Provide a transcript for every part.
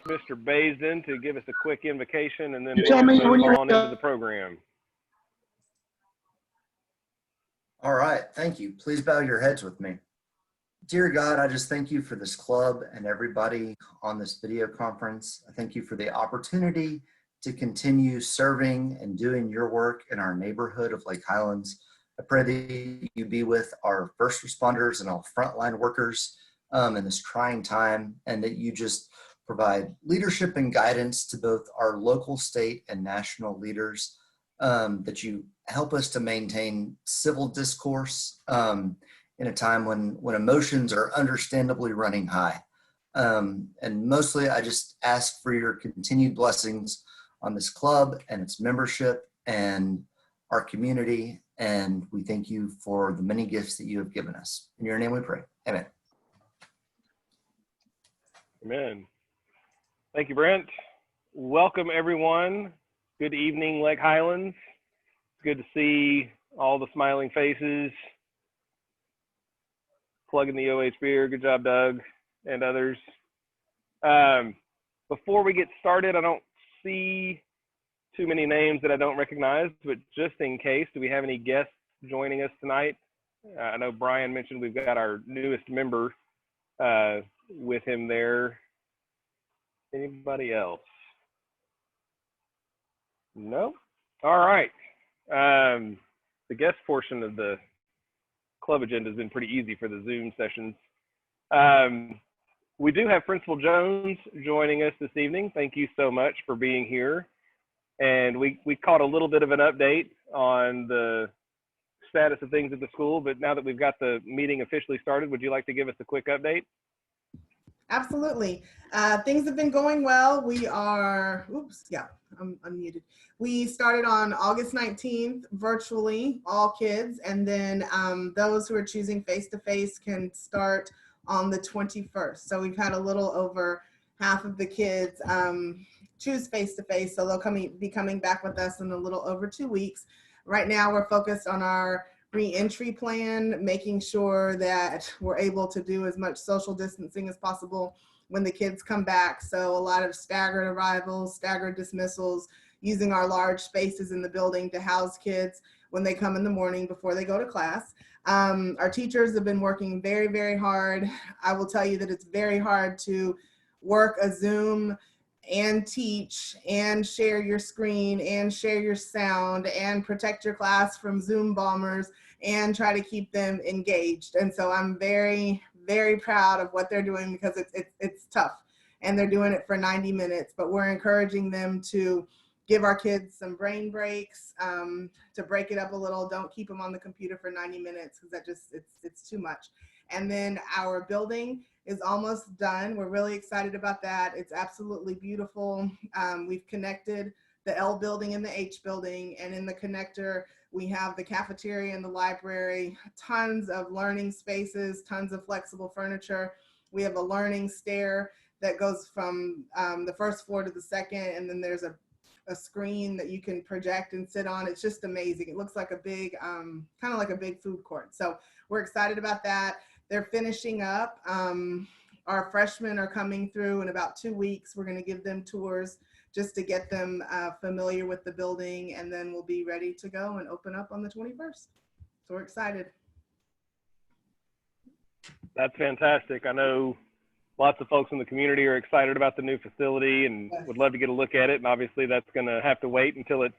Mr. Baisden to give us a quick invocation, and then Tell me we'll when move you're on into the program. All right, thank you. Please bow your heads with me. Dear God, I just thank you for this club and everybody on this video conference. I thank you for the opportunity to continue serving and doing your work in our neighborhood of Lake Highlands. I pray that you be with our first responders and all frontline workers in this trying time, and that you just provide leadership and guidance to both our local, state, and national leaders, that you help us to maintain civil discourse in a time when emotions are understandably running high. And mostly I just ask for your continued blessings on this club and its membership and our community. And we thank you for the many gifts that you have given us. In your name we pray, amen. Amen. Thank you, Brent. Welcome, everyone. Good evening, Lake Highlands. Good to see all the smiling faces. Plugging the OH beer. Good job, Doug and others. Before we get started, I don't see too many names that I don't recognize, but just in case, do we have any guests joining us tonight? I know Brian mentioned we've got our newest member with him there. Anybody else? No? All right. The guest portion of the club agenda has been pretty easy for the Zoom sessions. We do have Principal Jones joining us this evening. Thank you so much for being here. And we caught a little bit of an update on the status of things at the school, but now that we've got the meeting officially started, would you like to give us a quick update? Absolutely. Things have been going well. We are, I'm unmuted. We started on August 19th, virtually, all kids, and then those who are choosing face-to-face can start on the 21st. So we've had a little over half of the kids choose face-to-face, so they'll be coming back with us in a little over 2 weeks. Right now, we're focused on our re-entry plan, making sure that we're able to do as much social distancing as possible when the kids come back. So a lot of staggered arrivals, staggered dismissals, using our large spaces in the building to house kids when they come in the morning before they go to class. Our teachers have been working very, very hard. I will tell you that it's very hard to work a Zoom and teach and share your screen and share your sound and protect your class from Zoom bombers and try to keep them engaged. And so I'm very, very proud of what they're doing, because it's tough, and they're doing it for 90 minutes, but we're encouraging them to give our kids some brain breaks, to break it up a little. Don't keep them on the computer for 90 minutes because that just, it's too much. And then our building is almost done. We're really excited about that. It's absolutely beautiful. We've connected the L building and the H building, and in the connector, we have the cafeteria and the library, tons of learning spaces, tons of flexible furniture. We have a learning stair that goes from the first floor to the second, and then there's a screen that you can project and sit on. It's just amazing. It looks like a big, kind of like a big food court. So we're excited about that. They're finishing up. Our freshmen are coming through in about 2 weeks. We're going to give them tours just to get them familiar with the building, and then we'll be ready to go and open up on the 21st. So we're excited. That's fantastic. I know lots of folks in the community are excited about the new facility and would love to get a look at it. And obviously that's going to have to wait until it's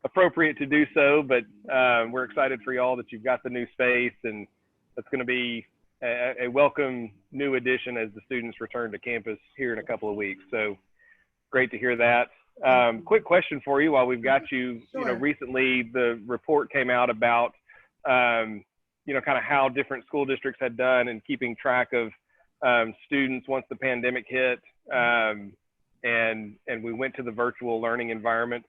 appropriate to do so, but we're excited for y'all that you've got the new space, and that's going to be a welcome new addition as the students return to campus here in a couple of weeks. So great to hear that. Quick question for you while we've got you. Sure. You know, recently the report came out about, you know, kind of how different school districts had done in keeping track of students once the pandemic hit, and we went to the virtual learning environment.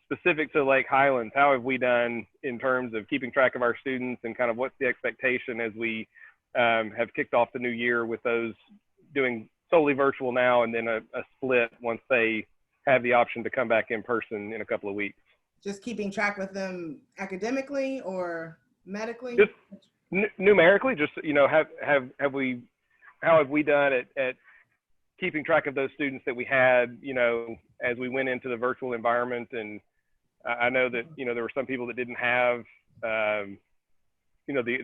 Specific to Lake Highlands, how have we done in terms of keeping track of our students, and kind of what's the expectation as we have kicked off the new year with those doing solely virtual now, and then a split once they have the option to come back in person in a couple of weeks? Just keeping track with them academically or medically? Just numerically, just, you know, how have we done at keeping track of those students that we had, as we went into the virtual environment. And I know that, there were some people that didn't have, the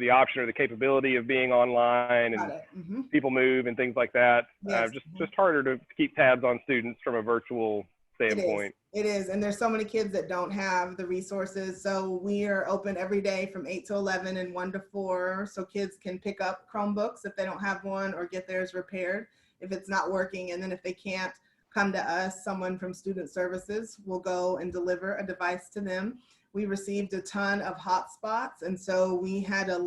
option or the capability of being online, and people move and things like that. Yes. Just harder to keep tabs on students from a virtual standpoint. It is. And there's so many kids that don't have the resources. So we are open every day from 8 to 11 and 1 to 4. So kids can pick up Chromebooks if they don't have one, or get theirs repaired if it's not working. And then if they can't come to us, someone from Student Services will go and deliver a device to them. We received a ton of hotspots. And so we had a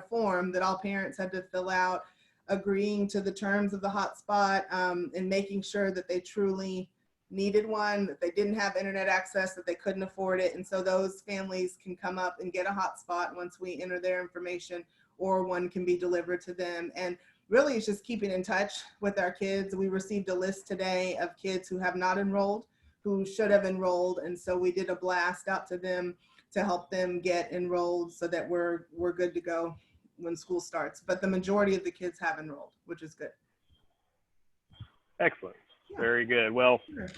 form that all parents had to fill out, agreeing to the terms of the hotspot, and making sure that they truly needed one, that they didn't have internet access, that they couldn't afford it. And so those families can come up and get a hotspot once we enter their information, or one can be delivered to them. And really, it's just keeping in touch with our kids. We received a list today of kids who have not enrolled, who should have enrolled. And so we did a blast out to them to help them get enrolled so that we're good to go when school starts. But the majority of the kids have enrolled, which is good. Excellent. Yeah. Very good. Well, Sure.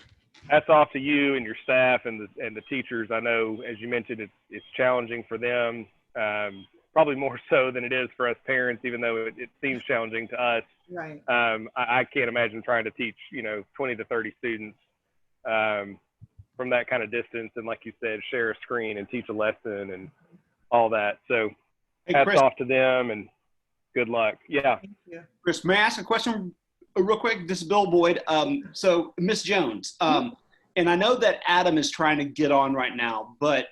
hats off to you and your staff and the teachers. I know, as you mentioned, it's challenging for them, probably more so than it is for us parents, even though it seems challenging to us. Right. I can't imagine trying to teach, 20 to 30 students from that kind of distance, and like you said, share a screen and teach a lesson and all that. So hats Chris, off to them and good luck. Yeah. Thank you. Chris, may I ask a question real quick? This is Bill Boyd. So Miss Jones, and I know that Adam is trying to get on right now, but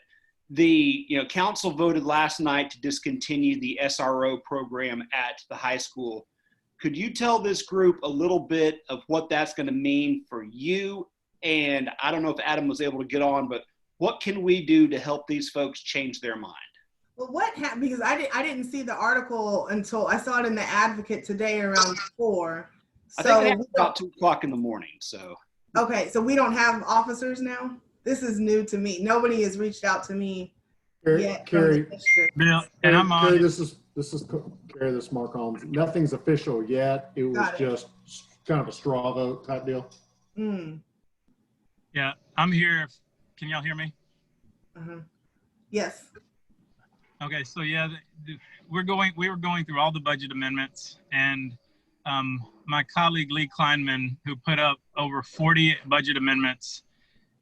the council voted last night to discontinue the SRO program at the high school. Could you tell this group a little bit of what that's going to mean for you? And I don't know if Adam was able to get on, but what can we do to help these folks change their mind? Well, what happened, because I didn't see the article until I saw it in the Advocate today around 4. I think it happened about 2 o'clock in the morning. So okay, so we don't have officers now. This is new to me. Nobody has reached out to me yet. Carrie, Bill, and I'm on. Carrie, this is Carrie. This is Mark Holmes. Nothing's official yet. It was just kind of a straw vote type deal. Yeah, I'm here. Can y'all hear me? Yes. Okay, so yeah, we were going through all the budget amendments, and my colleague Lee Kleinman, who put up over 40 budget amendments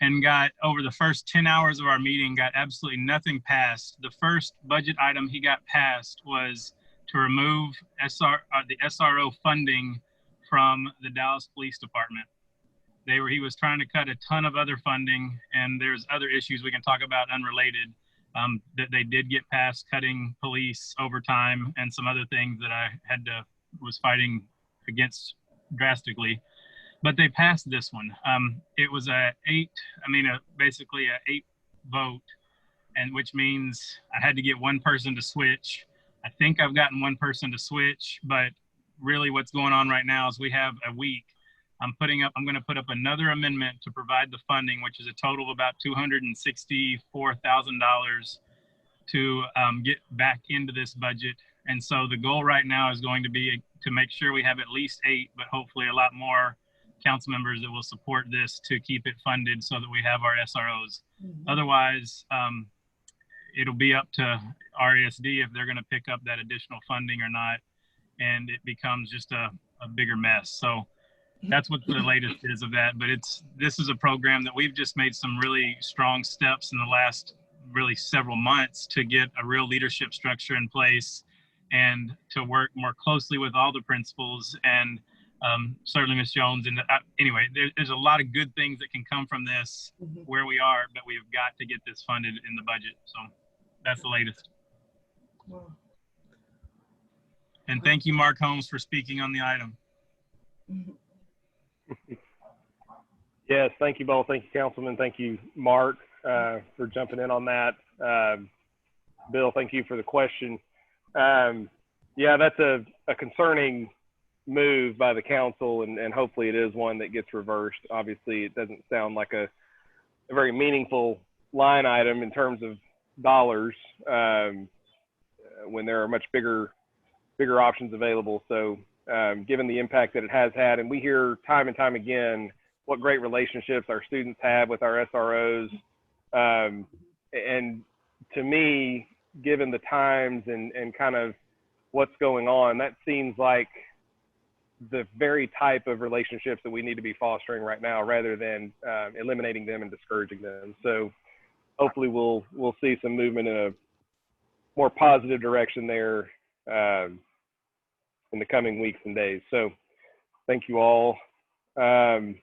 and got over the first 10 hours of our meeting, got absolutely nothing passed. The first budget item he got passed was to remove the SRO funding from the Dallas Police Department. He was trying to cut a ton of other funding, and there's other issues we can talk about unrelated that they did get past, cutting police overtime and some other things that I was fighting against drastically. But they passed this one. It was basically a 8 vote, and which means I had to get one person to switch. I think I've gotten one person to switch, but really what's going on right now is we have a week. I'm going to put up another amendment to provide the funding, which is a total of about $264,000 to get back into this budget. And so the goal right now is going to be to make sure we have at least 8, but hopefully a lot more council members that will support this to keep it funded so that we have our SROs. Otherwise, it'll be up to RASD if they're going to pick up that additional funding or not, and it becomes just a bigger mess. So that's what the latest is of that. But this is a program that we've just made some really strong steps in the last really several months to get a real leadership structure in place and to work more closely with all the principals and certainly Ms. Jones. And anyway, there's a lot of good things that can come from this where we are, but we've got to get this funded in the budget. So that's the latest. Wow. And thank you, Mark Holmes, for speaking on the item. Yes, thank you both. Thank you, Councilman. Thank you, Mark, for jumping in on that. Bill, thank you for the question. Yeah, that's a concerning move by the council, and hopefully it is one that gets reversed. Obviously, it doesn't sound like a very meaningful line item in terms of dollars when there are much bigger options available. So given the impact that it has had. And we hear time and time again what great relationships our students have with our SROs. And to me, given the times and kind of what's going on, that seems like the very type of relationships that we need to be fostering right now, rather than eliminating them and discouraging them. So hopefully we'll see some movement in a more positive direction there in the coming weeks and days. So thank you all. Mr.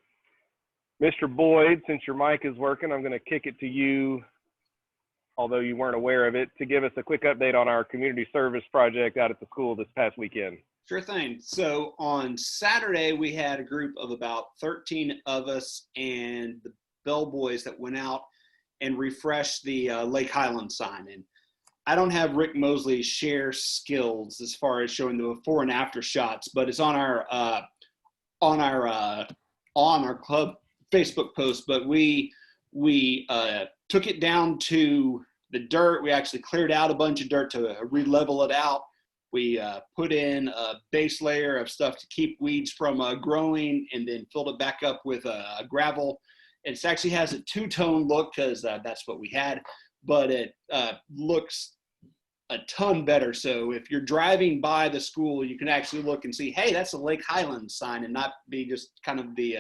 Boyd, since your mic is working, I'm going to kick it to you, although you weren't aware of it, to give us a quick update on our community service project out at the school this past weekend. Sure thing. So on Saturday, we had a group of about 13 of us and the bellboys that went out and refreshed the Lake Highlands sign. And I don't have Rick Mosley's share skills as far as showing the before and after shots, but it's on our club Facebook post. But we took it down to the dirt. We actually cleared out a bunch of dirt to re-level it out. We put in a base layer of stuff to keep weeds from growing, and then filled it back up with gravel. It actually has a two-tone look because that's what we had, but it looks a ton better. So if you're driving by the school, you can actually look and see, hey, that's a Lake Highlands sign, and not be just kind of the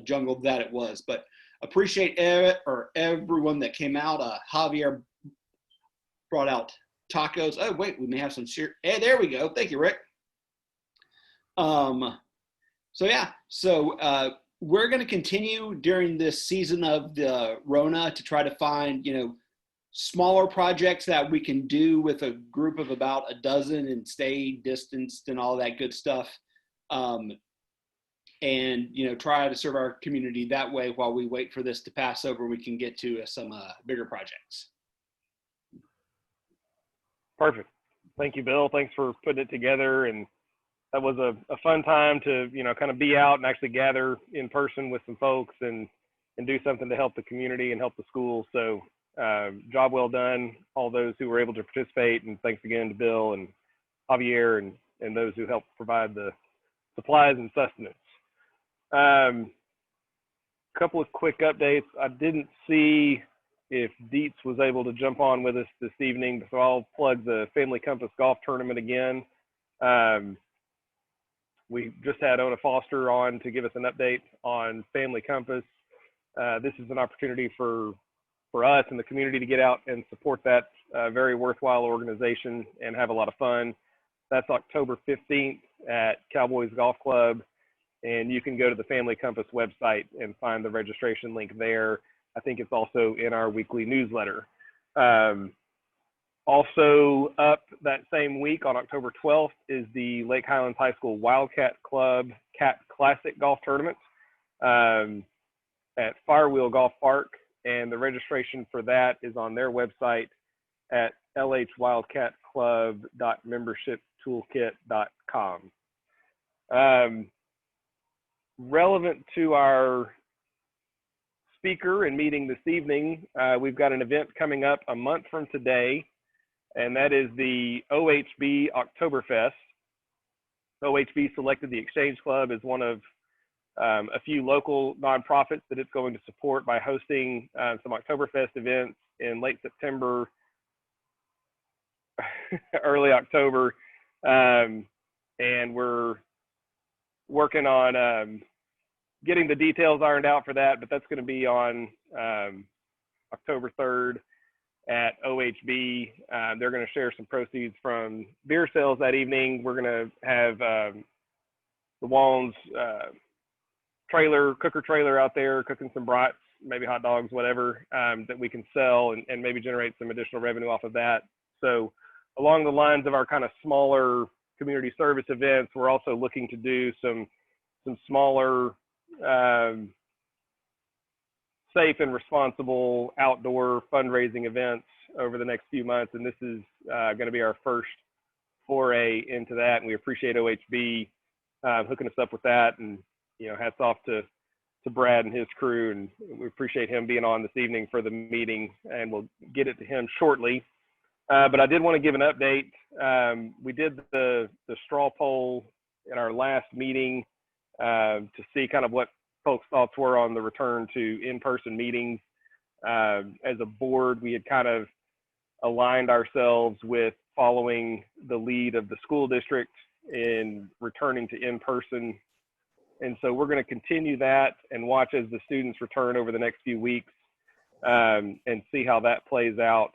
jungle that it was. But appreciate everyone that came out. Javier brought out tacos. Oh wait, we may have some share. Hey, there we go. Thank you, Rick. So we're going to continue during this season of the Rona to try to find, smaller projects that we can do with a group of about a dozen and stay distanced and all that good stuff. And try to serve our community that way while we wait for this to pass over. We can get to some bigger projects. Perfect. Thank you, Bill. Thanks for putting it together. And that was a fun time to, kind of be out and actually gather in person with some folks and do something to help the community and help the school. So job well done, all those who were able to participate. And thanks again to Bill and Javier and those who helped provide the supplies and sustenance. Couple of quick updates. I didn't see if Dietz was able to jump on with us this evening, so I'll plug the Family Compass Golf Tournament again. We just had Ona Foster on to give us an update on Family Compass. This is an opportunity for us and the community to get out and support that very worthwhile organization and have a lot of fun. That's October 15th at Cowboys Golf Club, and you can go to the Family Compass website and find the registration link there. I think it's also in our weekly newsletter. Also up that same week on October 12th is the Lake Highlands High School Wildcat Club Cat Classic Golf Tournament at Firewheel Golf Park. And the registration for that is on their website at lhwildcatclub.membershiptoolkit.com. Relevant to our speaker and meeting this evening, we've got an event coming up a month from today, and that is the OHB Oktoberfest. OHB selected the Exchange Club as one of a few local nonprofits that it's going to support by hosting some Oktoberfest events in late September, early October, and we're working on getting the details ironed out for that, but that's going to be on October 3rd at OHB. They're going to share some proceeds from beer sales that evening. We're going to have the Wallens cooker trailer out there cooking some brats, maybe hot dogs, whatever, that we can sell and maybe generate some additional revenue off of that. So along the lines of our kind of smaller community service events, we're also looking to do some smaller safe and responsible outdoor fundraising events over the next few months, and this is going to be our first foray into that, and we appreciate OHB hooking us up with that. And hats off to Brad and his crew, and we appreciate him being on this evening for the meeting, and we'll get it to him shortly. But I did want to give an update. We did the straw poll in our last meeting to see kind of what folks' thoughts were on the return to in-person meetings. As a board, we had kind of aligned ourselves with following the lead of the school district in returning to in-person. And so we're going to continue that and watch as the students return over the next few weeks and see how that plays out.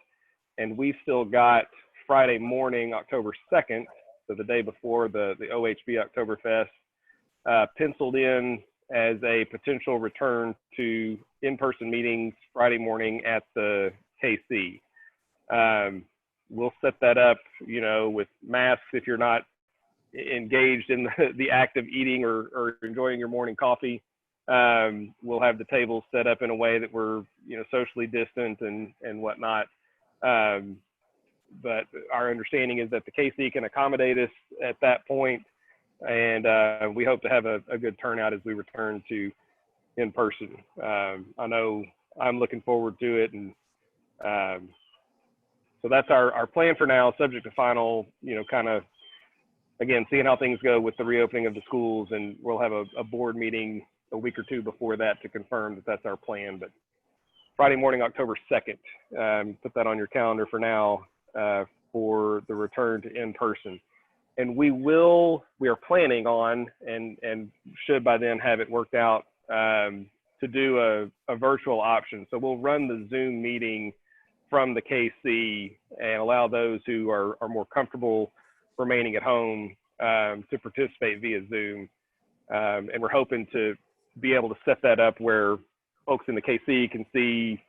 And we've still got Friday morning, October 2nd, so the day before the OHB Oktoberfest, penciled in as a potential return to in-person meetings Friday morning at the KC. We'll set that up, you know, with masks if you're not engaged in the act of eating or enjoying your morning coffee. We'll have the tables set up in a way that we're, you know, socially distant and whatnot. But our understanding is that the KC can accommodate us at that point, and we hope to have a good turnout as we return to in person. I know I'm looking forward to it, and so that's our plan for now, subject to final, you know, kind of, again, seeing how things go with the reopening of the schools, and we'll have a board meeting a week or two before that to confirm that that's our plan. But Friday morning, October 2nd, put that on your calendar for now for the return to in-person. And we are planning on, and should by then have it worked out, to do a virtual option. So we'll run the Zoom meeting from the KC and allow those who are more comfortable remaining at home to participate via Zoom. And we're hoping to be able to set that up where folks in the KC can see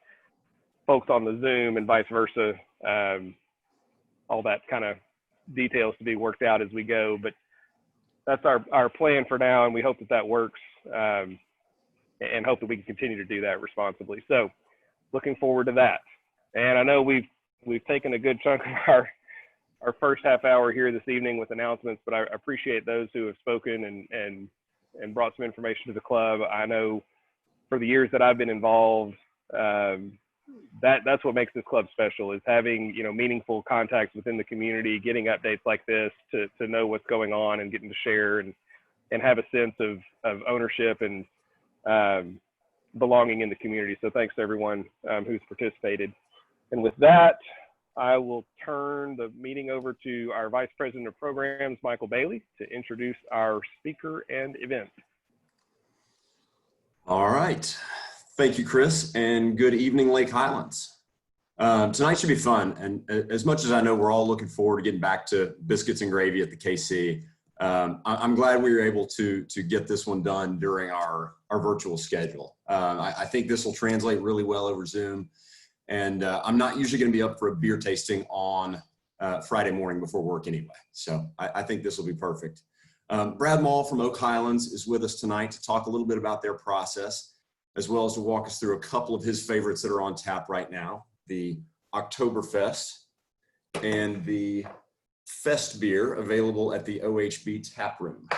folks on the Zoom and vice versa. All that kind of details to be worked out as we go, but that's our plan for now, and we hope that works, and hope that we can continue to do that responsibly. So looking forward to that. And I know we've taken a good chunk of our first half hour here this evening with announcements, but I appreciate those who have spoken and brought some information to the club. I know for the years that I've been involved, that's what makes this club special, is having, you know, meaningful contacts within the community, getting updates like this to know what's going on and getting to share and have a sense of ownership and belonging in the community. So thanks to everyone who's participated. And with that, I will turn the meeting over to our Vice President of Programs, Michael Bailey, to introduce our speaker and event. All right. Thank you, Chris, and good evening, Lake Highlands. Tonight should be fun, and as much as I know we're all looking forward to getting back to biscuits and gravy at the KC, I'm glad we were able to get this one done during our virtual schedule. I think this will translate really well over Zoom. And I'm not usually going to be up for a beer tasting on Friday morning before work anyway. So I think this will be perfect. Brad Mall from Oak Highlands is with us tonight to talk a little bit about their process, as well as to walk us through a couple of his favorites that are on tap right now, the Oktoberfest and the Fest beer available at the OHB tap room.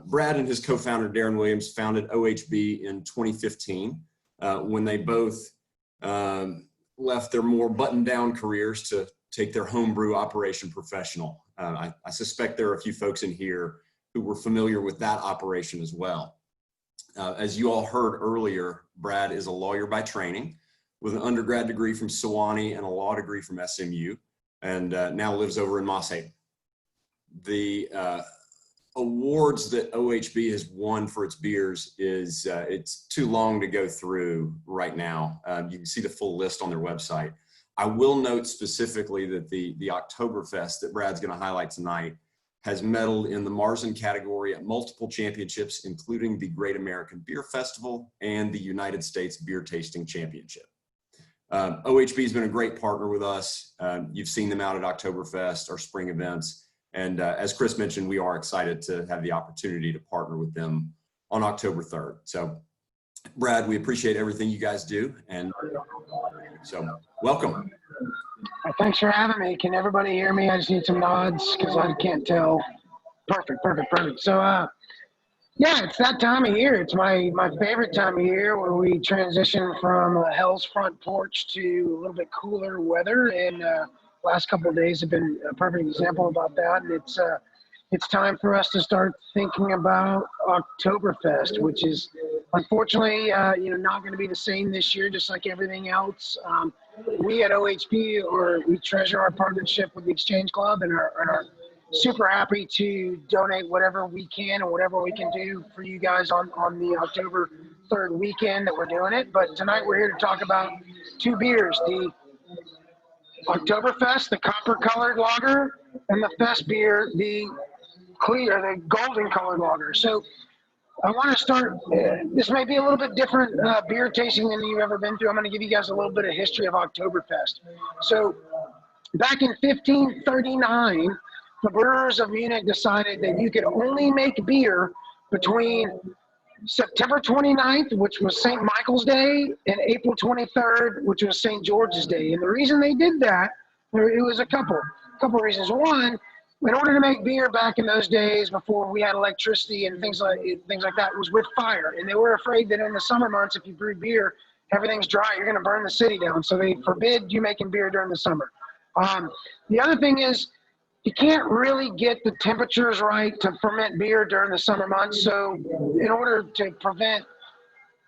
Brad and his co-founder, Darren Williams, founded OHB in 2015 when they both left their more buttoned down careers to take their homebrew operation professional. I suspect there are a few folks in here who were familiar with that operation as well. As you all heard earlier, Brad is a lawyer by training with an undergrad degree from Sewanee and a law degree from SMU, and now lives over in Moss Haven. The awards that OHB has won for its beers is, it's too long to go through right now. You can see the full list on their website. I will note specifically that the Oktoberfest that Brad's going to highlight tonight has medaled in the Marzen category at multiple championships, including the Great American Beer Festival and the United States Beer Tasting Championship. OHB has been a great partner with us. You've seen them out at Oktoberfest, our spring events. And as Chris mentioned, we are excited to have the opportunity to partner with them on October 3rd. So Brad, we appreciate everything you guys do. And so welcome. Thanks for having me. Can everybody hear me? I just need some nods because I can't tell. Perfect. So yeah, it's that time of year. It's my favorite time of year where we transition from hell's front porch to a little bit cooler weather. And last couple of days have been a perfect example about that. And it's time for us to start thinking about Oktoberfest, which is unfortunately, not going to be the same this year, just like everything else. We at OHP, we treasure our partnership with the Exchange Club and are super happy to donate whatever we can and whatever we can do for you guys on the October 3rd weekend that we're doing it. But tonight we're here to talk about two beers, the Oktoberfest, the copper-colored lager, and the Fest beer, the golden-colored lager. So I want to start, this may be a little bit different beer tasting than you've ever been through. I'm going to give you guys a little bit of history of Oktoberfest. So back in 1539, the brewers of Munich decided that you could only make beer between September 29th, which was St. Michael's Day, and April 23rd, which was St. George's Day. And the reason they did that, it was a couple reasons. One, in order to make beer back in those days before we had electricity and things like that, was with fire. And they were afraid that in the summer months, if you brew beer, everything's dry, you're going to burn the city down. So they forbid you making beer during the summer. The other thing is, you can't really get the temperatures right to ferment beer during the summer months. So in order to prevent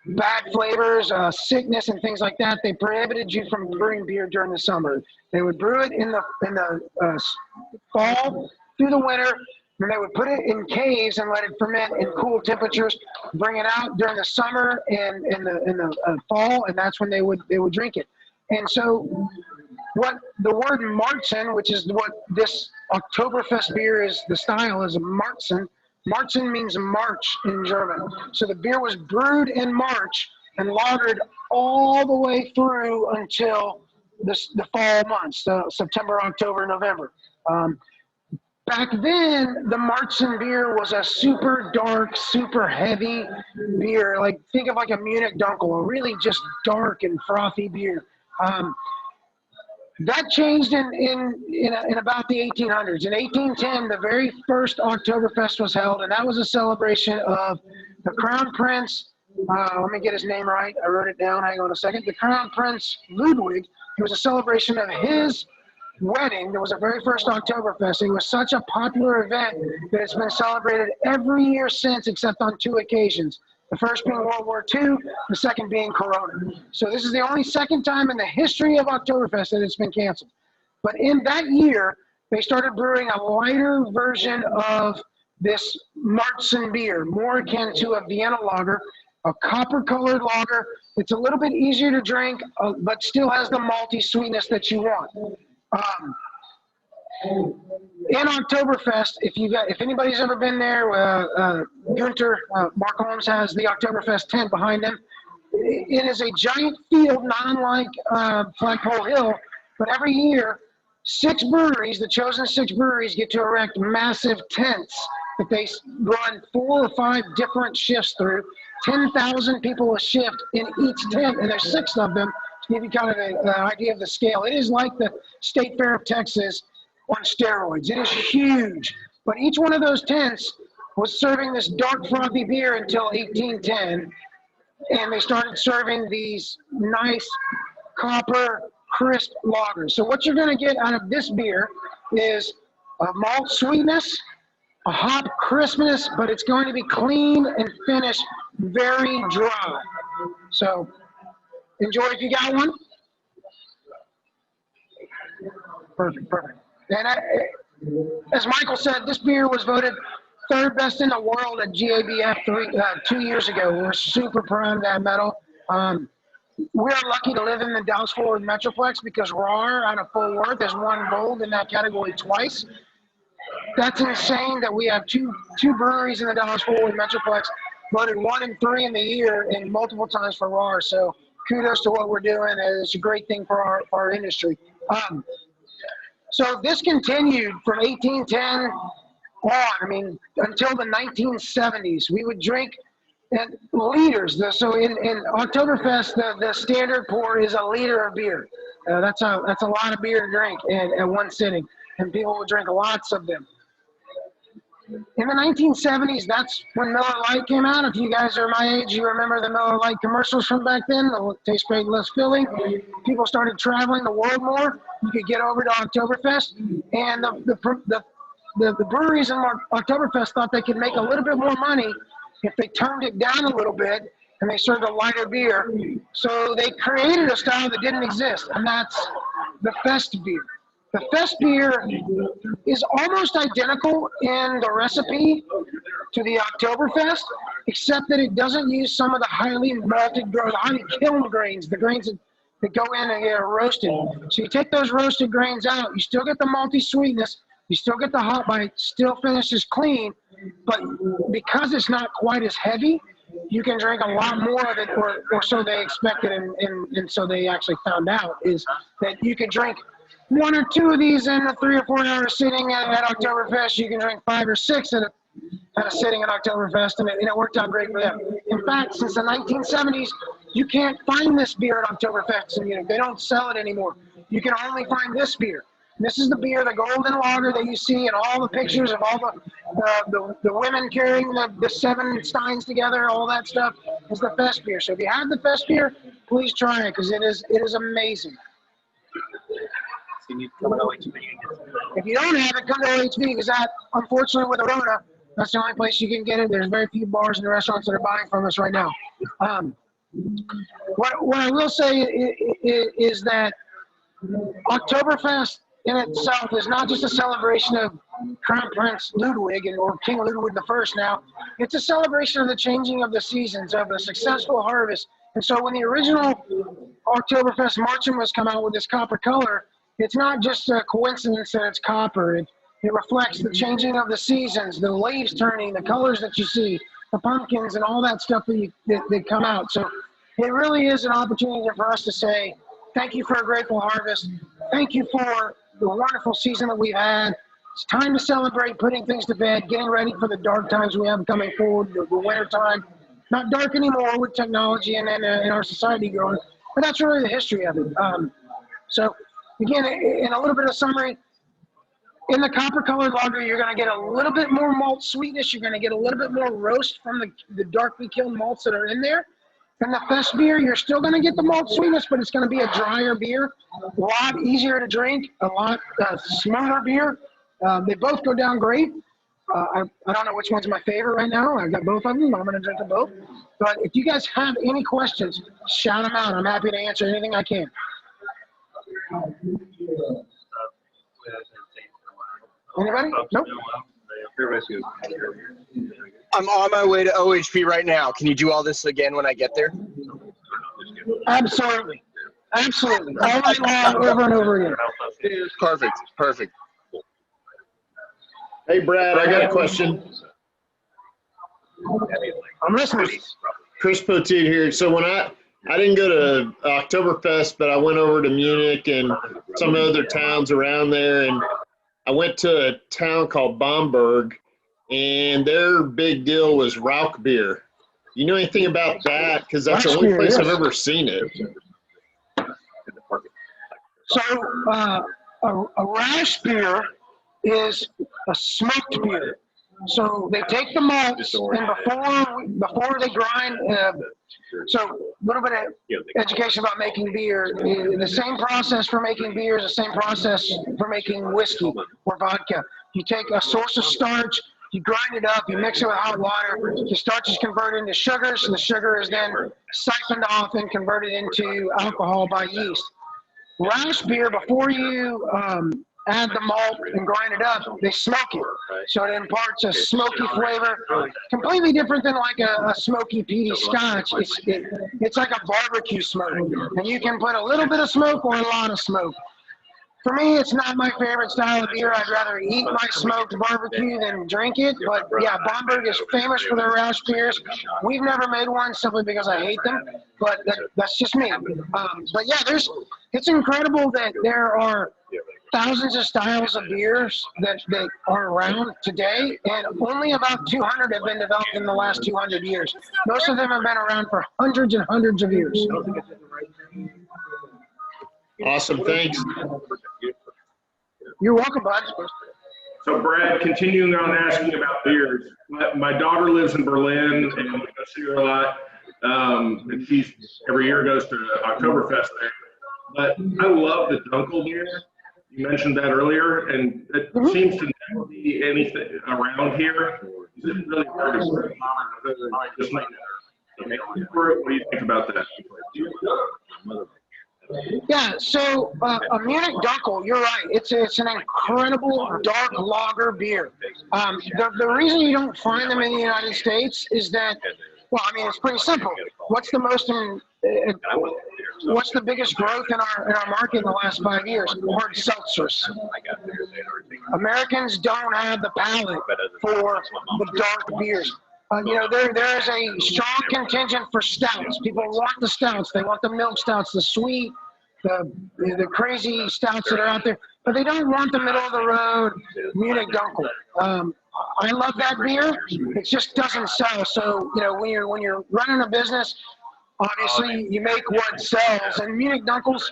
bad flavors, sickness, and things like that, they prohibited you from brewing beer during the summer. They would brew it in the fall through the winter, and they would put it in caves and let it ferment in cool temperatures, bring it out during the summer and in the fall, and that's when they would drink it. And so what the word Marzen, which is what this Oktoberfest beer is, the style is a Marzen. Marzen means March in German. So the beer was brewed in March and lagered all the way through until the fall months, September, October, November. Back then, the Marzen beer was a super dark, super heavy beer. Like, think of like a Munich Dunkel, a really just dark and frothy beer. That changed in about the 1800s. In 1810, the very first Oktoberfest was held, and that was a celebration of the Crown Prince. Let me get his name right. I wrote it down. Hang on a second. The Crown Prince Ludwig. It was a celebration of his wedding. There was a very first Oktoberfest. It was such a popular event that it's been celebrated every year since, except on two occasions. The first being World War II, the second being Corona. So this is the only second time in the history of Oktoberfest that it's been canceled. But in that year, they started brewing a lighter version of this Marzen beer, more akin to a Vienna lager, a copper-colored lager. It's a little bit easier to drink, but still has the malty sweetness that you want. In Oktoberfest, if anybody's ever been there, Gunter, Mark Holmes has the Oktoberfest tent behind him. It is a giant field, not unlike Flagpole Hill, but every year, 6 breweries, the chosen 6 breweries, get to erect massive tents that they run 4 or 5 different shifts through. 10,000 people a shift in each tent, and there's 6 of them to give you kind of an idea of the scale. It is like the State Fair of Texas on steroids. It is huge. But each one of those tents was serving this dark frothy beer until 1810, and they started serving these nice copper crisp lagers. So what you're going to get out of this beer is a malt sweetness, a hop crispness, but it's going to be clean and finished very dry. So enjoy if you got one. Perfect. And as Michael said, this beer was voted 3rd best in the world at GABF 2 years ago. We're super proud of that medal. We're lucky to live in the Dallas-Fort Worth Metroplex because RAR out of Fort Worth has won gold in that category twice. That's insane that we have two breweries in the Dallas-Fort Worth Metroplex voted 1 and 3 in the year and multiple times for RAR. So kudos to what we're doing. It's a great thing for our industry. So this continued from 1810 on, I mean, until the 1970s. We would drink at liters. So in Oktoberfest, the standard pour is a liter of beer. That's a lot of beer to drink at one sitting, and people would drink lots of them. In the 1970s, that's when Miller Lite came out. If you guys are my age, you remember the Miller Lite commercials from back then. The tastes great, less filling. People started traveling the world more. You could get over to Oktoberfest, and the breweries in Oktoberfest thought they could make a little bit more money if they turned it down a little bit and they served a lighter beer. So they created a style that didn't exist, and that's the Fest beer. The Fest beer is almost identical in the recipe to the Oktoberfest, except that it doesn't use some of the highly malted, highly kiln grains, the grains that go in and get roasted. So you take those roasted grains out, you still get the malty sweetness, you still get the hot bite, still finishes clean, but because it's not quite as heavy, you can drink a lot more of it, or so they expected, and so they actually found out, is that you can drink 1 or 2 of these in a 3 or 4 hour sitting at Oktoberfest. You can drink 5 or 6 at a sitting at Oktoberfest, and it worked out great for them. In fact, since the 1970s, you can't find this beer at Oktoberfest, and they don't sell it anymore. You can only find this beer. This is the beer, the golden lager that you see in all the pictures of all the women carrying the 7 steins together, all that stuff is the Fest beer. So if you have the Fest beer, please try it, because it is amazing. If you don't have it, come to OHV, because that, unfortunately, with Corona, that's the only place you can get it. There's very few bars and restaurants that are buying from us right now. What I will say is that Oktoberfest in itself is not just a celebration of Crown Prince Ludwig or King Ludwig I now. It's a celebration of the changing of the seasons, of a successful harvest. And so when the original Oktoberfest Marchen was come out with this copper color, it's not just a coincidence that it's copper. It reflects the changing of the seasons, the leaves turning, the colors that you see, the pumpkins, and all that stuff that come out. So it really is an opportunity for us to say, thank you for a grateful harvest. Thank you for the wonderful season that we've had. It's time to celebrate putting things to bed, getting ready for the dark times we have coming forward, the winter time. Not dark anymore with technology and our society growing, but that's really the history of it. So again, in a little bit of summary, in the copper-colored lager, you're going to get a little bit more malt sweetness. You're going to get a little bit more roast from the darkly kiln malts that are in there. In the Fest beer, you're still going to get the malt sweetness, but it's going to be a drier beer, a lot easier to drink, a lot smoother beer. They both go down great. I don't know which one's my favorite right now. I've got both of them. I'm going to drink them both. But if you guys have any questions, shout them out. I'm happy to answer anything I can. Anybody? Nope. I'm on my way to OHP right now. Can you do all this again when I get there? Absolutely. Absolutely. All night long, over and over again. Perfect. Perfect. Hey, Brad, I got a question. I'm listening. Chris Poteet here. So when I didn't go to Oktoberfest, but I went over to Munich and some other towns around there, and I went to a town called Bamberg, and their big deal was Rauch beer. You know anything about that? Because that's the only place I've ever seen it. So a Rauch beer is a smoked beer. So they take the malts, and before they grind, so a little bit of education about making beer. The same process for making beer is the same process for making whiskey or vodka. You take a source of starch, you grind it up, you mix it with hot water, the starch is converted into sugars, and the sugar is then siphoned off and converted into alcohol by yeast. Rauch beer, before you add the malt and grind it up, they smoke it. So it imparts a smoky flavor, completely different than like a smoky peaty scotch. It's like a barbecue smoke. And you can put a little bit of smoke or a lot of smoke. For me, it's not my favorite style of beer. I'd rather eat my smoked barbecue than drink it. But yeah, Bamberg is famous for their Rauch beers. We've never made one simply because I hate them, but that's just me. But yeah, it's incredible that there are thousands of styles of beers that are around today, and only about 200 have been developed in the last 200 years. Most of them have been around for hundreds and hundreds of years. Awesome, thanks. You're welcome, bud. So Brad, continuing on asking about beers, my daughter lives in Berlin and we go see her a lot. And she's every year goes to Oktoberfest there. But I love the Dunkel beer. You mentioned that earlier, and it seems to never be anything around here. Is it really hard to brew? Just make it. What do you think about that? Yeah, so a Munich Dunkel, you're right. It's an incredible dark lager beer. The reason you don't find them in the United States is that, well, I mean, it's pretty simple. What's the biggest growth in our market in the last 5 years? Hard seltzers. Americans don't have the palate for the dark beers. There is a strong contingent for stouts. People want the stouts. They want the milk stouts, the sweet, the crazy stouts that are out there. But they don't want the middle of the road Munich Dunkel. I love that beer. It just doesn't sell. So when you're running a business, obviously you make what sells. And Munich Dunkels,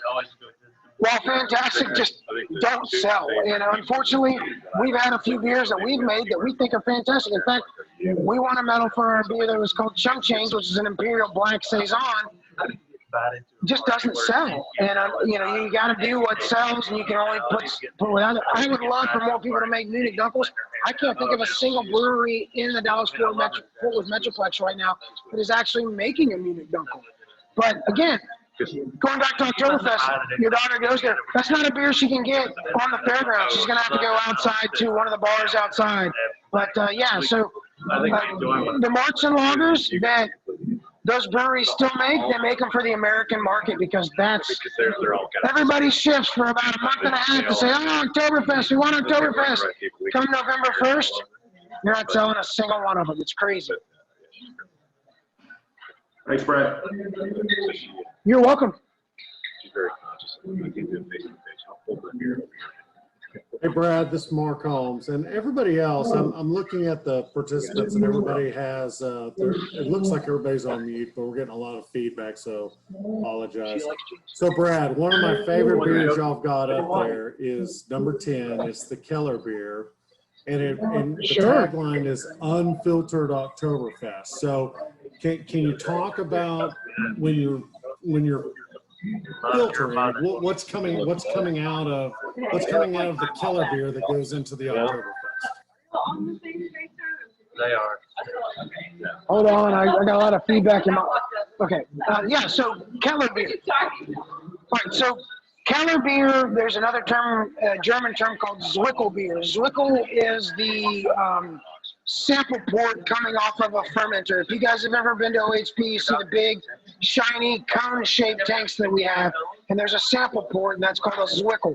while fantastic, just don't sell. And unfortunately, we've had a few beers that we've made that we think are fantastic. In fact, we won a medal for our beer that was called Chunk Change, which is an Imperial Black Saison. Just doesn't sell. And, you got to do what sells, and you can only put without it. I would love for more people to make Munich Dunkels. I can't think of a single brewery in the Dallas-Fort Worth Metroplex right now that is actually making a Munich Dunkel. But again, going back to Oktoberfest, your daughter goes there. That's not a beer she can get on the fairgrounds. She's going to have to go outside to one of the bars outside. But, so the Marks and Lagers that those breweries still make, they make them for the American market because everybody shifts for about a month and a half to say, oh, Oktoberfest, we want Oktoberfest. Come November 1st, you're not selling a single one of them. It's crazy. Thanks, Brad. You're welcome. Hey, Brad, this is Mark Holmes. And everybody else, I'm looking at the participants, and everybody has, it looks like everybody's on mute, but we're getting a lot of feedback, so apologize. So, Brad, one of my favorite beers y'all got up there is number 10. It's the Keller beer. And the tagline is Unfiltered Oktoberfest. So, can you talk about when you're filtering what's coming out of the Keller beer that goes into the Oktoberfest? They are. Hold on, I got a lot of feedback in my. Okay, so Keller beer. All right, so Keller beer. There's another term, German term called Zwickel beer. Zwickel is the sample port coming off of a fermenter. If you guys have ever been to OHP, you see the big, shiny, cone-shaped tanks that we have, and there's a sample port, and that's called a Zwickel.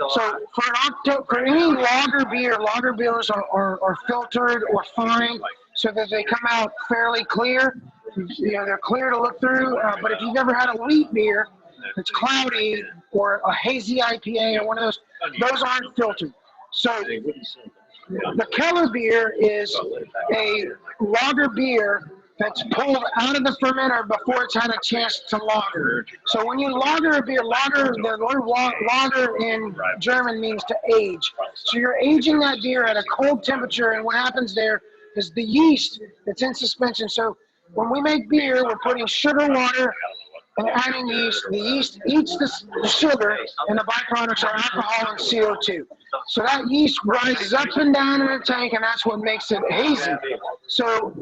So for any lager beers are filtered or fined so that they come out fairly clear. They're clear to look through. But if you've ever had a wheat beer that's cloudy or a hazy IPA or one of those aren't filtered. So the Keller beer is a lager beer that's pulled out of the fermenter before it's had a chance to lager. So when you lager a beer, the word lager in German means to age. So you're aging that beer at a cold temperature, and what happens there is the yeast that's in suspension. So when we make beer, we're putting sugar, water, and adding yeast. The yeast eats the sugar, and the byproducts are alcohol and CO2. So that yeast rises up and down in the tank, and that's what makes it hazy. So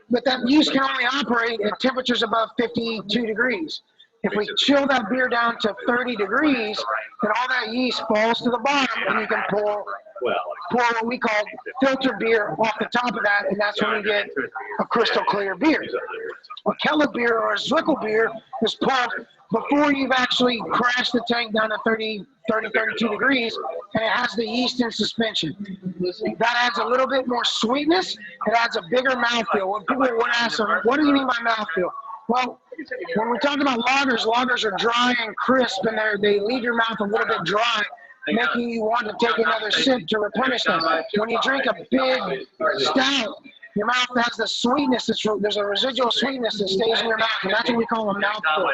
but that yeast can only operate at temperatures above 52 degrees. If we chill that beer down to 30 degrees, then all that yeast falls to the bottom, and you can pour what we call filtered beer off the top of that, and that's when we get a crystal clear beer. A Keller beer or a Zwickel beer is pulled before you've actually crashed the tank down to 32 degrees, and it has the yeast in suspension. That adds a little bit more sweetness. It adds a bigger mouthfeel. When people would ask them, what do you mean by mouthfeel? Well, when we talk about lagers are dry and crisp, and they leave your mouth a little bit dry, making you want to take another sip to replenish them. When you drink a big stout, Your mouth has the sweetness. There's a residual sweetness that stays in your mouth, and that's what we call a mouthfeel.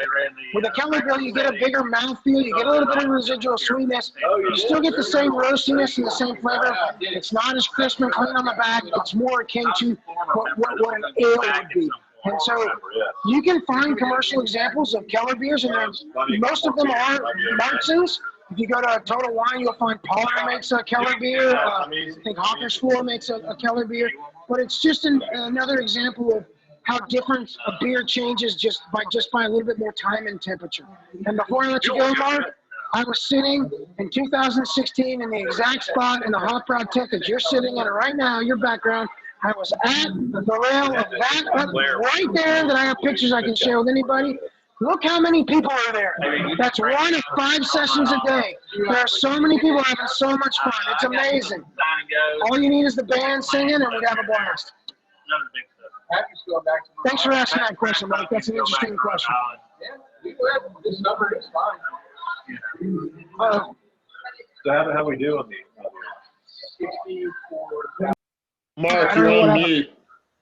With a Keller Bill, you get a bigger mouthfeel. You get a little bit of residual sweetness. You still get the same roastiness and the same flavor. It's not as crisp and clean on the back. It's more akin to what an ale would be. And so you can find commercial examples of Keller beers, and most of them are Martins. If you go to Total Wine, you'll find Pollard makes a Keller beer. I think Hawker's Floor makes a Keller beer. But it's just another example of how different a beer changes just by a little bit more time and temperature. And before I let you go, Mark, I was sitting in 2016 in the exact spot in the hot rod tent that you're sitting in right now, your background. I was at the rail of that right there that I have pictures I can share with anybody. Look how many people are there. That's 1 of 5 sessions a day. There are so many people having so much fun. It's amazing. All you need is the band singing, and we'd have a blast. Thanks for asking that question, Mike. That's an interesting question. This number is fine. So how we do on the 64? Mark, you're on mute.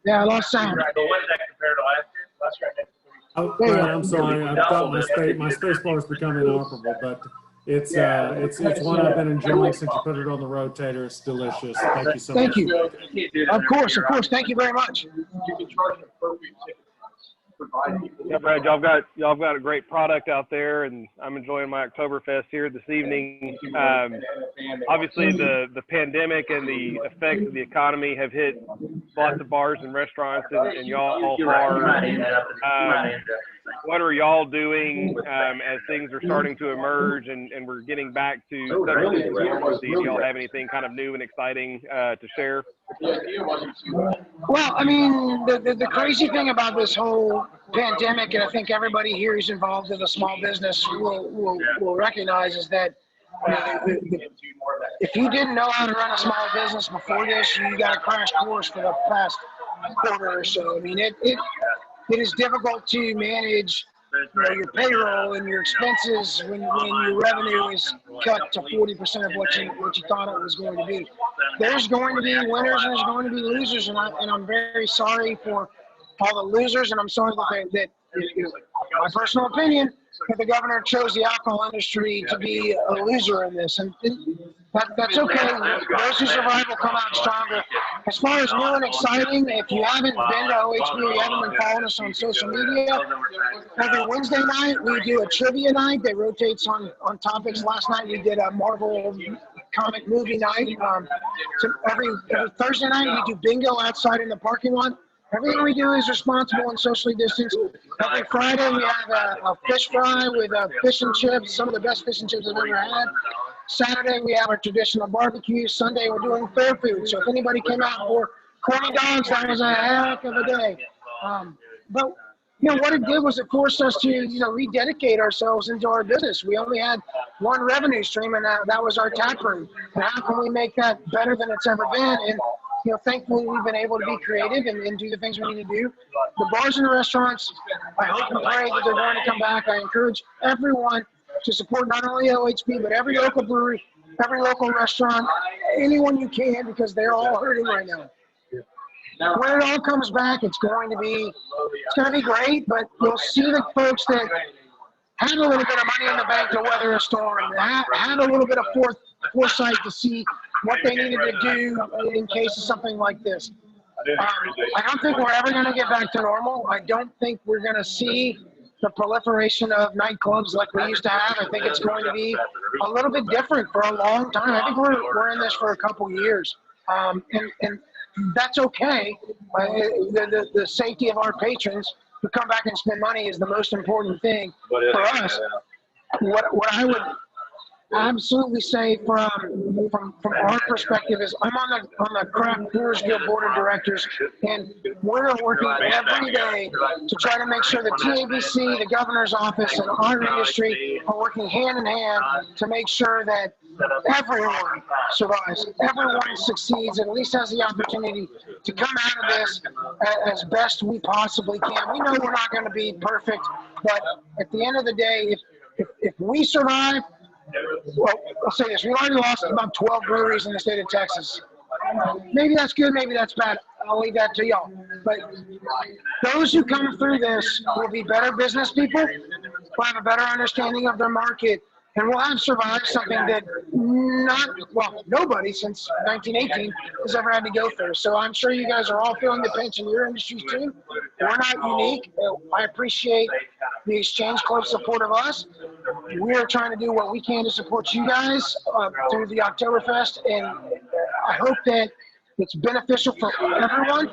Yeah, I lost sound. But what does that compare to last year? Last year, Oh, Brad, I'm sorry. I thought my space bar has become inoperable, but it's one I've been enjoying since you put it on the rotator. It's delicious. Thank you so much. Thank you. Of course. Thank you very much. You can charge an appropriate ticket. Yeah, Brad, y'all got a great product out there, and I'm enjoying my Oktoberfest here this evening. Obviously, the pandemic and the effects of the economy have hit lots of bars and restaurants, and y'all are. What are y'all doing as things are starting to emerge and we're getting back to normalcy? Do y'all have anything kind of new and exciting to share? Well, I mean, the crazy thing about this whole pandemic, and I think everybody here who's involved in a small business will recognize, is that if you didn't know how to run a small business before this, you got a crash course for the past quarter or so. I mean, it is difficult to manage your payroll and your expenses when your revenue is cut to 40% of what you thought it was going to be. There's going to be winners and there's going to be losers, and I'm very sorry for all the losers, and I'm sorry that my personal opinion, that the governor chose the alcohol industry to be a loser in this, and that's okay. Those who survive will come out stronger. As far as new and exciting, if you haven't been to OHB or you haven't been following us on social media, every Wednesday night we do a trivia night that rotates on topics. Last night we did a Marvel comic movie night. So every Thursday night we do bingo outside in the parking lot. Everything we do is responsible and socially distanced. Every Friday we have a fish fry with fish and chips, some of the best fish and chips I've ever had. Saturday we have our traditional barbecue. Sunday we're doing fair food. So if anybody came out for corny dogs, that was a heck of a day. But what it did was it forced us to rededicate ourselves into our business. We only had one revenue stream, and that was our tap room. And how can we make that better than it's ever been? And thankfully we've been able to be creative and do the things we need to do. The bars and the restaurants, I hope and pray that they're going to come back. I encourage everyone to support not only OHB, but every local brewery, every local restaurant, anyone you can, because they're all hurting right now. When it all comes back, it's going to be great, but you'll see the folks that had a little bit of money in the bank to weather a storm, had a little bit of foresight to see what they needed to do in case of something like this. I don't think we're ever going to get back to normal. I don't think we're going to see the proliferation of nightclubs like we used to have. I think it's going to be a little bit different for a long time. I think we're in this for a couple years, and that's okay. The safety of our patrons who come back and spend money is the most important thing for us. What I would absolutely say from our perspective is I'm on the Craft Brewers Guild Board of Directors, and we're working every day to try to make sure the TABC, the governor's office, and our industry are working hand in hand to make sure that everyone survives, everyone succeeds, and at least has the opportunity to come out of this as best we possibly can. We know we're not going to be perfect, but at the end of the day, if we survive, well, I'll say this, we already lost about 12 breweries in the state of Texas. Maybe that's good, maybe that's bad. I'll leave that to y'all. But those who come through this will be better business people, will have a better understanding of their market, and will have survived something that nobody since 1918 has ever had to go through. So I'm sure you guys are all feeling the pinch in your industries too. We're not unique. I appreciate the Exchange Club support of us. We're trying to do what we can to support you guys through the Oktoberfest, and I hope that it's beneficial for everyone.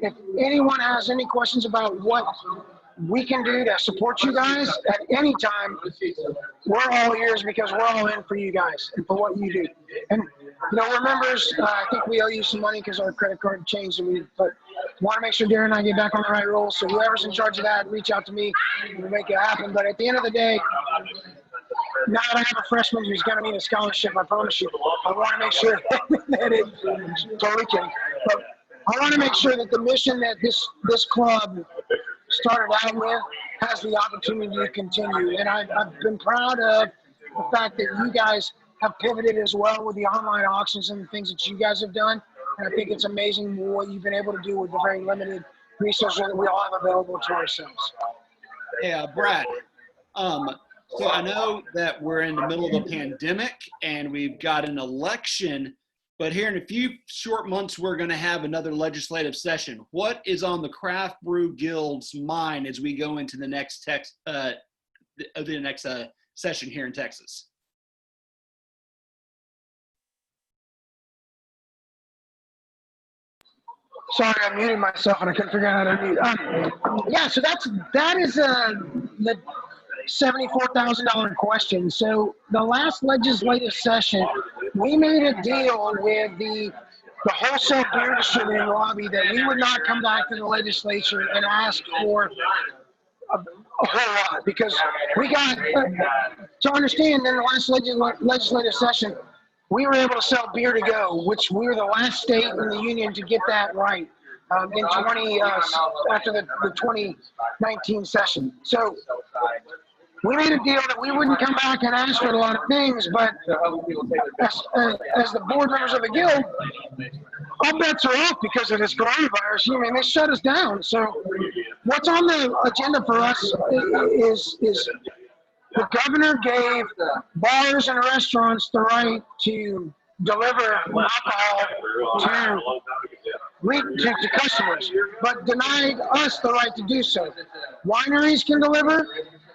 If anyone has any questions about what we can do to support you guys at any time, we're all ears because we're all in for you guys and for what you do. And we're members. I think we owe you some money because our credit card changed, and but want to make sure Darren and I get back on the right roll. So whoever's in charge of that, reach out to me and we'll make it happen. But at the end of the day, now that I have a freshman who's going to need a scholarship, I promise you, I want to make sure that it totally kidding. But I want to make sure that the mission that this club started out with has the opportunity to continue. And I've been proud of the fact that you guys have pivoted as well with the online auctions and the things that you guys have done. And I think it's amazing what you've been able to do with the very limited resources that we all have available to ourselves. Yeah, Brad. So I know that we're in the middle of a pandemic and we've got an election, but here in a few short months, we're going to have another legislative session. What is on the Craft Brew Guild's mind as we go into the next session here in Texas? Sorry, I muted myself and I couldn't figure out how to mute. Yeah, so that is the $74,000 question. So the last legislative session, we made a deal with the wholesale beer distributing lobby that we would not come back to the legislature and ask for a whole lot, because we got to understand in the last legislative session, we were able to sell beer to go, which we were the last state in the union to get that right after the 2019 session. So we made a deal that we wouldn't come back and ask for a lot of things, but as the board members of the guild, all bets are off because of this coronavirus. I mean, they shut us down. So what's on the agenda for us is the governor gave bars and restaurants the right to deliver alcohol to customers, but denied us the right to do so. Wineries can deliver,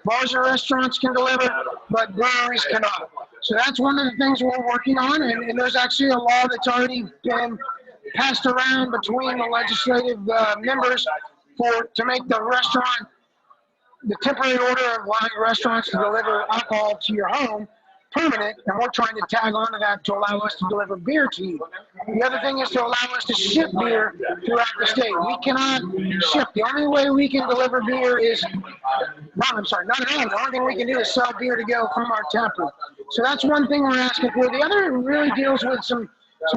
bars and restaurants can deliver, but breweries cannot. So that's one of the things we're working on, and there's actually a law that's already been passed around between the legislative members to make the temporary order of allowing restaurants to deliver alcohol to your home permanent, and we're trying to tag onto that to allow us to deliver beer to you. The other thing is to allow us to ship beer throughout the state. We cannot ship. The only way we can deliver beer is, not at all. The only thing we can do is sell beer to go from our tap room. So that's one thing we're asking for. The other really deals with some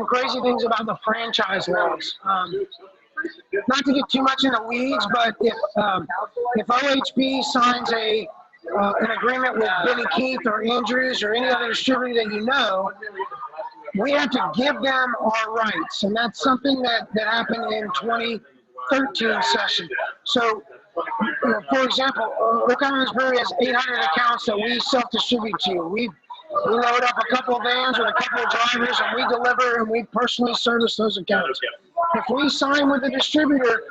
crazy things about the franchise laws. Not to get too much in the weeds, but if OHB signs an agreement with Benny Keith or Andrews or any other distributor that you know, we have to give them our rights. And that's something that happened in 2013 session. So, for example, Oak Islands Brewery has 800 accounts that we self-distribute to. We load up a couple of vans with a couple of drivers, and we deliver, and we personally service those accounts. If we sign with a distributor,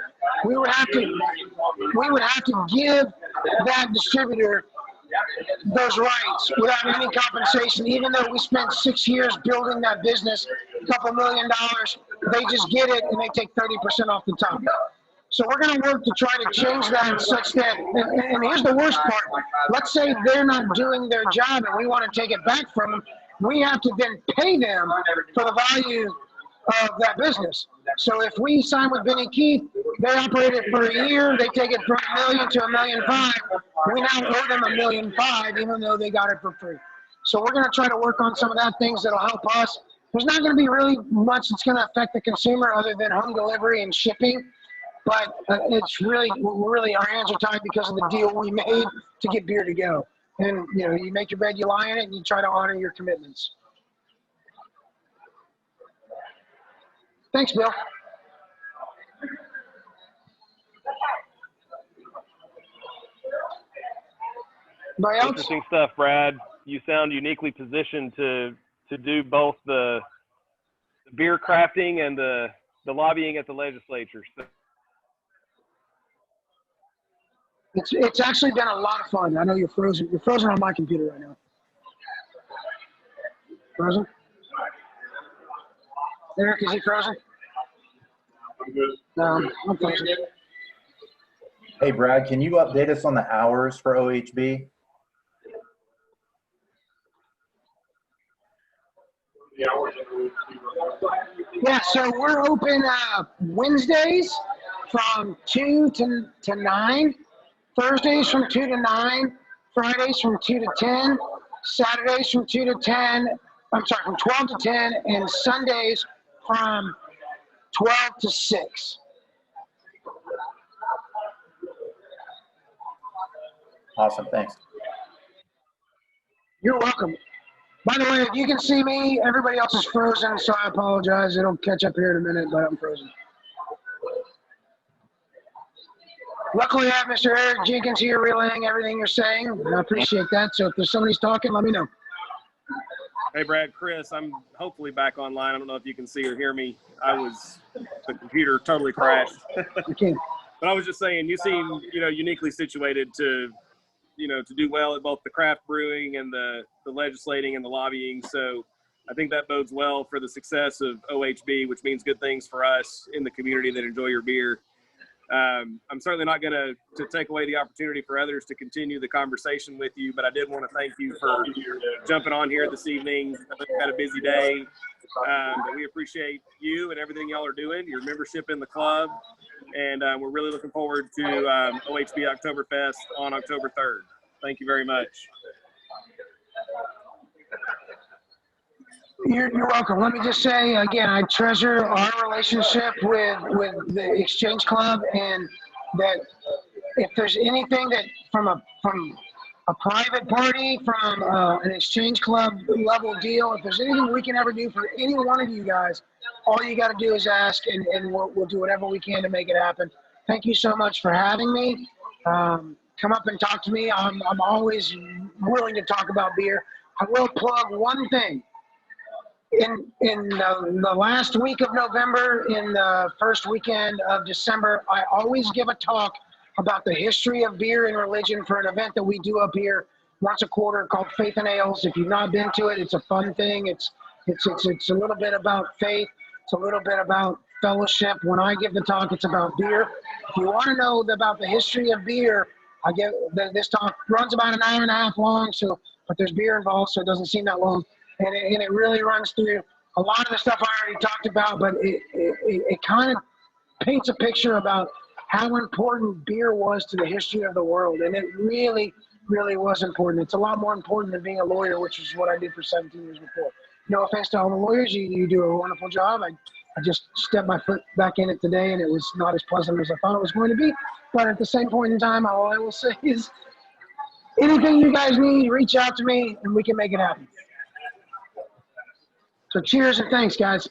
we would have to give that distributor those rights without any compensation. Even though we spent 6 years building that business, a couple $1 million, they just get it and they take 30% off the top. So we're going to work to try to change that such that, and here's the worst part, let's say they're not doing their job and we want to take it back from them, we have to then pay them for the value of that business. So if we sign with Benny Keith, they operate it for a year, they take it from $1 million to $1.5 million. We now owe them $1.5 million, even though they got it for free. So we're going to try to work on some of that things that'll help us. There's not going to be really much that's going to affect the consumer other than home delivery and shipping. But it's really our hands are tied because of the deal we made to get beer to go. And you make your bed, you lie in it, and you try to honor your commitments. Thanks, Bill. Anybody else? Interesting stuff, Brad. You sound uniquely positioned to do both the beer crafting and the lobbying at the legislature. So. It's actually been a lot of fun. I know you're frozen. You're frozen on my computer right now. Frozen? Eric, is he frozen? I'm good. No, I'm frozen. Hey, Brad, can you update us on the hours for OHB? Yeah, so we're open Wednesdays from 2 to 9, Thursdays from 2 to 9, Fridays from 2 to 10, Saturdays from 2 to 10, I'm sorry, from 12 to 10, and Sundays from 12 to 6. Awesome, thanks. You're welcome. By the way, if you can see me, everybody else is frozen, so I apologize. It'll catch up here in a minute, but I'm frozen. Luckily, I have Mr. Eric Jenkins here relaying everything you're saying, and I appreciate that. So if there's somebody's talking, let me know. Hey, Brad, Chris, I'm hopefully back online. I don't know if you can see or hear me. The computer totally crashed. Okay. But I was just saying, you seem, uniquely situated to do well at both the craft brewing and the legislating and the lobbying. So I think that bodes well for the success of OHB, which means good things for us in the community that enjoy your beer. I'm certainly not going to take away the opportunity for others to continue the conversation with you, but I did want to thank you for jumping on here this evening. I know you've had a busy day, but we appreciate you and everything y'all are doing, your membership in the club, and we're really looking forward to OHB Oktoberfest on October 3rd. Thank you very much. You're welcome. Let me just say again, I treasure our relationship with the Exchange Club, and that if there's anything that from a private party, from an Exchange Club level deal, if there's anything we can ever do for any one of you guys, all you got to do is ask, and we'll do whatever we can to make it happen. Thank you so much for having me. Come up and talk to me. I'm always willing to talk about beer. I will plug one thing. In the last week of November, in the first weekend of December, I always give a talk about the history of beer and religion for an event that we do up here once a quarter called Faith and Ales. If you've not been to it, it's a fun thing. It's a little bit about faith. It's a little bit about fellowship. When I give the talk, it's about beer. If you want to know about the history of beer, this talk runs about an hour and a half long. But there's beer involved, so it doesn't seem that long. And it really runs through a lot of the stuff I already talked about, but it kind of paints a picture about how important beer was to the history of the world. And it really, really was important. It's a lot more important than being a lawyer, which is what I did for 17 years before. No offense to all the lawyers, you do a wonderful job. I just stepped my foot back in it today, and it was not as pleasant as I thought it was going to be. But at the same point in time, all I will say is anything you guys need, reach out to me, and we can make it happen. So cheers and thanks, guys.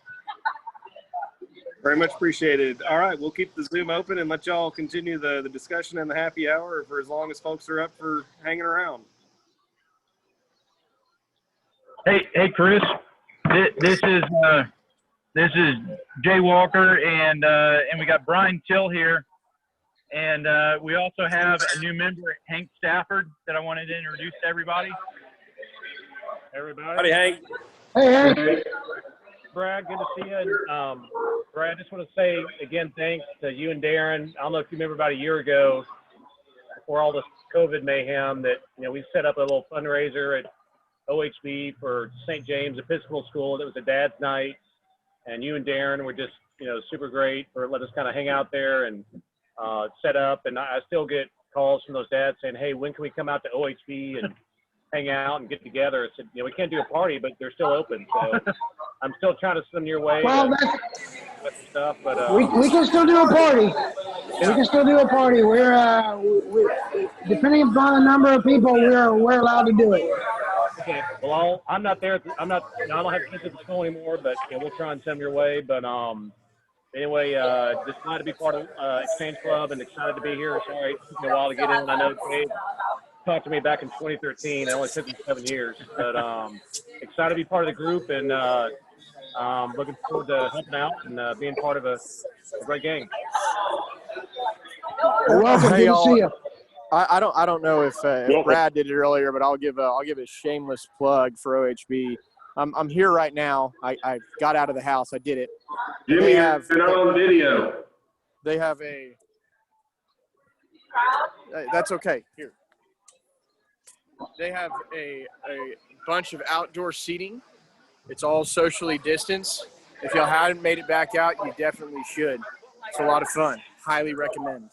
Very much appreciated. All right, we'll keep the Zoom open and let y'all continue the discussion and the happy hour for as long as folks are up for hanging around. Hey, Chris. This is Jay Walker, and we got Brian Till here, and we also have a new member, Hank Stafford, that I wanted to introduce to everybody. Howdy, Hank. Hey, Hank. Brad, good to see you. Brad, I just want to say again, thanks to you and Darren. I don't know if you remember about a year ago, before all this COVID mayhem, that we set up a little fundraiser at OHB for St. James Episcopal School. It was a dad's night, and you and Darren were just super great for letting us kind of hang out there and set up. And I still get calls from those dads saying, "Hey, when can we come out to OHB and hang out and get together?" I said, we can't do a party, but they're still open. So I'm still trying to send your way. Well, Stuff, but we can still do a party. Yeah. We can still do a party. We're depending upon the number of people, we're allowed to do it. Okay. Well, I'm not there. I don't have kids at the school anymore, but we'll try and send them your way. But anyway, just glad to be part of Exchange Club and excited to be here. Sorry, it took me a while to get in. I know Dave talked to me back in 2013. It only took me 7 years, but excited to be part of the group and looking forward to helping out and being part of a great game. Welcome. Hey, Good to see you. I don't know if Brad did it earlier, but I'll give a shameless plug for OHB. I'm here right now. I got out of the house. I did it. Jimmy, you're not on video. They have a. That's okay. Here. They have a bunch of outdoor seating. It's all socially distanced. If y'all hadn't made it back out, you definitely should. It's a lot of fun. Highly recommend.